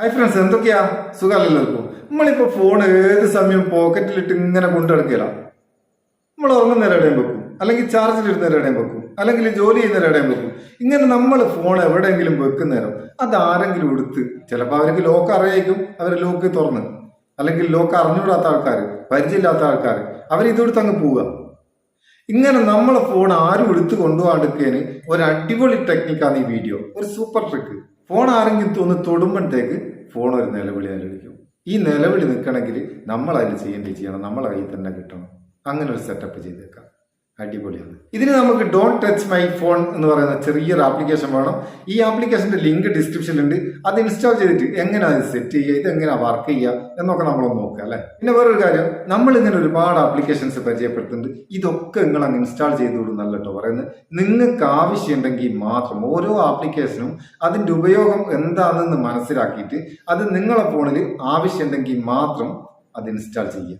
Hi friends, എന്തൊക്കെയാ സുഖമല്ലല്ലോ. നമ്മളിപ്പോൾ phone ഏത് സമയം പോക്കറ്റിലിട്ട് ഇങ്ങനെ കൊണ്ടു നടക്കില്ല. നമ്മൾ ഉറങ്ങുന്നേരം എവിടെയും വെക്കും, അല്ലെങ്കിൽ ചാർജിലിടുന്നേരം എവിടെയും വെക്കും, അല്ലെങ്കിൽ ജോലി ചെയ്യുന്നേരം എവിടെയും വെക്കും. ഇങ്ങനെ നമ്മൾ ഫോൺ എവിടെയെങ്കിലും വെക്കുന്നേരം അതാരെങ്കിലും എടുത്ത്, ചിലപ്പോൾ അവർക്ക് ലോക്ക് അറിയായിരിക്കും, അവർ ലോക്ക് തുറന്ന്, അല്ലെങ്കിൽ ലോക്ക് അറിഞ്ഞുകൂടാത്ത ആൾക്കാർ, പരിചയമില്ലാത്ത ആൾക്കാർ, അവരിതെടുത്ത് അങ്ങ് പോവുക. ഇങ്ങനെ നമ്മളെ ഫോൺ ആരും എടുത്ത് കൊണ്ടുപോകാണ്ടിരിക്കാൻ ഒരു അടിപൊളി ടെക്നിക്കാണ് ഈ വീഡിയോ, ഒരു സൂപ്പർ ട്രിക്ക്. ഫോൺ ആരെങ്കിലും തൊടുമ്പോഴത്തേക്ക് ഫോൺ ഒരു നിലവിളി ആലോചിക്കും. ഈ നിലവിളി നിൽക്കണമെങ്കിൽ നമ്മൾ അതിൽ ചെയ്യണം, നമ്മളെ കയ്യിൽ തന്നെ കിട്ടണം. അങ്ങനെ ഒരു സെറ്റപ്പ് ചെയ്തേക്കാം, അടിപൊളിയാണ്. ഇതിന് നമുക്ക് ഡോണ്ട് ടച്ച് മൈ ഫോൺ എന്ന് പറയുന്ന ചെറിയൊരു ആപ്ലിക്കേഷൻ വേണം. ഈ ആപ്ലിക്കേഷന്റെ ലിങ്ക് ഡിസ്ക്രിപ്ഷനിലുണ്ട്. അത് ഇൻസ്റ്റാൾ ചെയ്തിട്ട് എങ്ങനെയാണ് അത് സെറ്റ് ചെയ്യുക, ഇത് എങ്ങനെയാണ് വർക്ക് ചെയ്യുക എന്നൊക്കെ നമ്മളൊന്ന് നോക്കുക അല്ലെ. പിന്നെ വേറൊരു കാര്യം, നമ്മൾ ഇങ്ങനെ ഒരുപാട് ആപ്ലിക്കേഷൻസ് പരിചയപ്പെടുത്തുന്നുണ്ട്. ഇതൊക്കെ നിങ്ങൾ അങ്ങ് ഇൻസ്റ്റാൾ ചെയ്തുകൊടുക്കും നല്ല കേട്ടോ പറയുന്നത്. നിങ്ങൾക്ക് ആവശ്യമുണ്ടെങ്കിൽ മാത്രം ഓരോ ആപ്ലിക്കേഷനും അതിന്റെ ഉപയോഗം എന്താണെന്ന് മനസ്സിലാക്കിയിട്ട് അത് നിങ്ങളെ ഫോണിൽ ആവശ്യമുണ്ടെങ്കിൽ മാത്രം അത് ഇൻസ്റ്റാൾ ചെയ്യുക.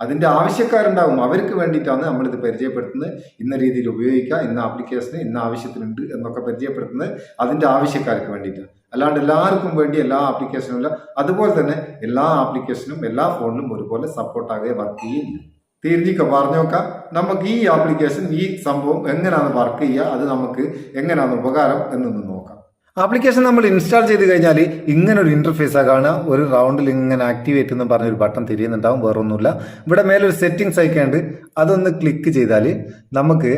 അതിന്റെ ആവശ്യക്കാരുണ്ടാവും, അവർക്ക് വേണ്ടിയിട്ടാണ് നമ്മളിത് പരിചയപ്പെടുത്തുന്നത്. ഇന്ന രീതിയിൽ ഉപയോഗിക്കുക, ഇന്ന ആപ്ലിക്കേഷന് ഇന്ന ആവശ്യത്തിനുണ്ട് എന്നൊക്കെ പരിചയപ്പെടുത്തുന്നത് അതിന്റെ ആവശ്യക്കാർക്ക് വേണ്ടിയിട്ടാണ്. അല്ലാണ്ട് എല്ലാവർക്കും വേണ്ടി എല്ലാ ആപ്ലിക്കേഷനും ഇല്ല. അതുപോലെ തന്നെ എല്ലാ ആപ്ലിക്കേഷനും എല്ലാ ഫോണിലും ഒരുപോലെ സപ്പോർട്ടാകുക, വർക്ക് ചെയ്യുകയില്ല. തിരിഞ്ഞിക്ക പറഞ്ഞു നോക്കാം. നമുക്ക് ഈ ആപ്ലിക്കേഷൻ, ഈ സംഭവം എങ്ങനെയാണ് വർക്ക് ചെയ്യുക, അത് നമുക്ക് എങ്ങനെയാണ് ഉപകാരം എന്നൊന്ന് നോക്കാം. ആപ്ലിക്കേഷൻ നമ്മൾ ഇൻസ്റ്റാൾ ചെയ്ത് കഴിഞ്ഞാൽ ഇങ്ങനെ ഒരു ഇന്റർഫേസാണ് കാണുക. ഒരു റൗണ്ടിൽ ഇങ്ങനെ ആക്ടിവേറ്റ് എന്ന് പറഞ്ഞൊരു ബട്ടൺ തിരിയുന്നുണ്ടാവും, വേറൊന്നുമില്ല. ഇവിടെ മേലൊരു സെറ്റിംഗ്സ് അയക്കാണ്ട് അതൊന്ന് ക്ലിക്ക് ചെയ്താൽ നമുക്ക്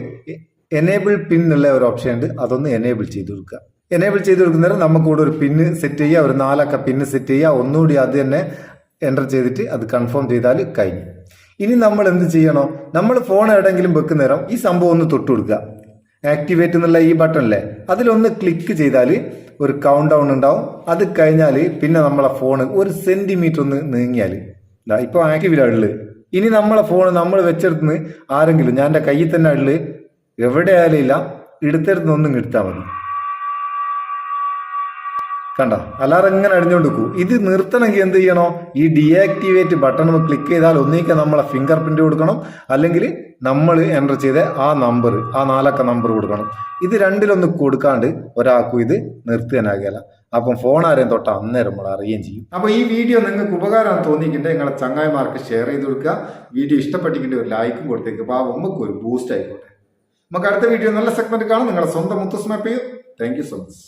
എനേബിൾ പിൻ എന്നുള്ള ഒരു ഓപ്ഷൻ ഉണ്ട്. അതൊന്ന് എനേബിൾ ചെയ്ത് കൊടുക്കുക. എനേബിൾ ചെയ്ത് കൊടുക്കുന്നേരം നമുക്ക് ഇവിടെ ഒരു പിന്ന് സെറ്റ് ചെയ്യുക, ഒരു 4 അക്ക പിന്ന് സെറ്റ് ചെയ്യുക. ഒന്നുകൂടി അത് തന്നെ എൻ്റർ ചെയ്തിട്ട് അത് കൺഫേം ചെയ്താൽ കഴിഞ്ഞു. ഇനി നമ്മൾ എന്ത് ചെയ്യണോ, നമ്മൾ ഫോൺ എവിടെയെങ്കിലും വെക്കുന്നേരം ഈ സംഭവം ഒന്ന് തൊട്ട് കൊടുക്കുക. ആക്ടിവേറ്റ് എന്നുള്ള ഈ ബട്ടണില്ലേ, അതിലൊന്ന് ക്ലിക്ക് ചെയ്താൽ ഒരു കൗണ്ട് ഡൗൺ ഉണ്ടാവും. അത് കഴിഞ്ഞാൽ പിന്നെ നമ്മളെ ഫോൺ ഒരു സെന്റിമീറ്റർ ഒന്ന് നീങ്ങിയാൽ ഇപ്പൊ ആക്റ്റീവിലാണ് ഉള്ളത്. ഇനി നമ്മളെ ഫോൺ നമ്മൾ വെച്ചെടുത്തുനിന്ന് ആരെങ്കിലും, ഞാൻ എൻ്റെ കയ്യിൽ തന്നെ ഉള്ളത്, എവിടെയായാലും ഇല്ല, എടുത്തെടുത്ത് ഒന്നും എടുത്താൽ മതി. കണ്ട അലാറം എങ്ങനെ അടിഞ്ഞുകൊണ്ട് വെക്കൂ. ഇത് നിർത്തണമെങ്കിൽ എന്ത് ചെയ്യണോ, ഈ ഡീആക്ടിവേറ്റ് ബട്ടൺ ക്ലിക്ക് ചെയ്താൽ ഒന്നിക്കാൻ നമ്മളെ ഫിംഗർ പ്രിന്റ് കൊടുക്കണം, അല്ലെങ്കിൽ നമ്മൾ എൻ്റർ ചെയ്ത ആ നമ്പർ, ആ 4 അക്ക നമ്പർ കൊടുക്കണം. ഇത് രണ്ടിലൊന്ന് കൊടുക്കാണ്ട് ഒരാൾക്കും ഇത് നിർത്താനാകില്ല. അപ്പം ഫോൺ ആരെയും തൊട്ട് അന്നേരം നമ്മൾ അറിയുകയും ചെയ്യും. അപ്പൊ ഈ വീഡിയോ നിങ്ങൾക്ക് ഉപകാരം തോന്നിക്കിട്ട് നിങ്ങളെ ചങ്ങായിമാർക്ക് ഷെയർ ചെയ്ത് കൊടുക്കുക. വീഡിയോ ഇഷ്ടപ്പെട്ടിട്ട് ഒരു ലൈക്കും കൊടുത്തേക്ക്. അപ്പോൾ നമുക്ക് ഒരു ബൂസ്റ്റ് ആയിക്കോട്ടെ. നമുക്ക് അടുത്ത വീഡിയോ നല്ല സെഗ്മെന്റ് കാണാം. നിങ്ങളുടെ സ്വന്തം Muthoos Meppayur. Thank you so much.